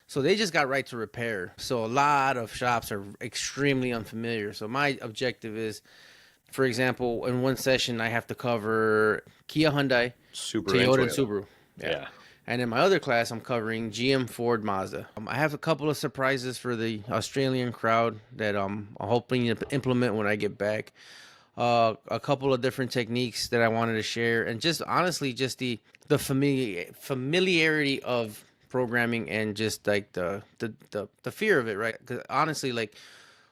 So they just got right to repair. So a lot of shops are extremely unfamiliar. So my objective is, for example, in one session, I have to cover Kia, Hyundai, Subaru and Toyota, and Toyota. Subaru. Yeah. Yeah. And in my other class, I'm covering GM, Ford, Mazda. I have a couple of surprises for the Australian crowd that I'm hoping to implement when I get back. A couple of different techniques that I wanted to share, and just honestly, just the familiarity of programming, and just like the fear of it, right? Because honestly, like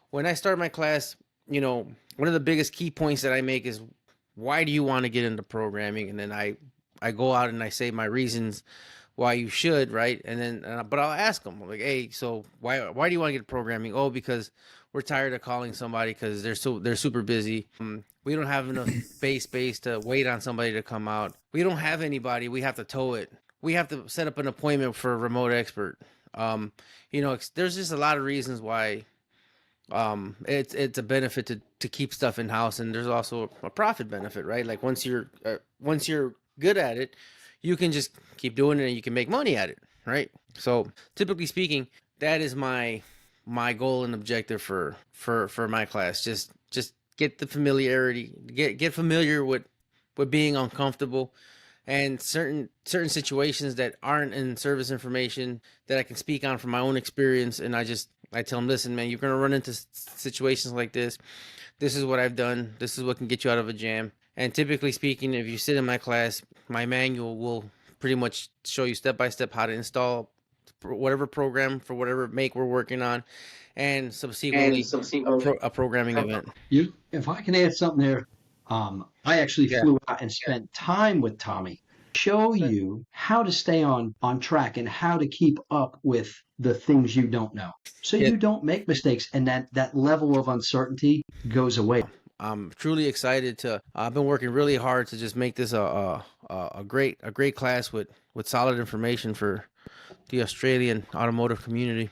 when I start my class, one of the biggest key points that I make is, why do you want to get into programming? And then I go out and I say my reasons why you should, right? And then, but I'll ask them like, hey, so why do you want to get into programming? Oh, because we're tired of calling somebody because they're super busy. We don't have enough space to wait on somebody to come out. We don't have anybody. We have to tow it. We have to set up an appointment for a remote expert. There's just a lot of reasons why it's a benefit to keep stuff in house, and there's also a profit benefit, right? Like once you're good at it, you can just keep doing it and you can make money at it, right? So typically speaking, that is my goal and objective for my class. Just get the familiarity, get familiar with being uncomfortable, and certain situations that aren't in service information that I can speak on from my own experience. And I tell them, listen, man, you're going to run into situations like this. This is what I've done. This is what can get you out of a jam. And typically speaking, if you sit in my class, my manual will pretty much show you step by step how to install whatever program for whatever make we're working on, and subsequently a programming event. If I can add something there, I actually Yeah. flew out and spent time with Tommy, show you how to stay on track and how to keep up with the things you don't know, so Yeah. you don't make mistakes, and that level of uncertainty goes away. I'm truly excited to. I've been working really hard to just make this a great class with solid information for the Australian automotive community.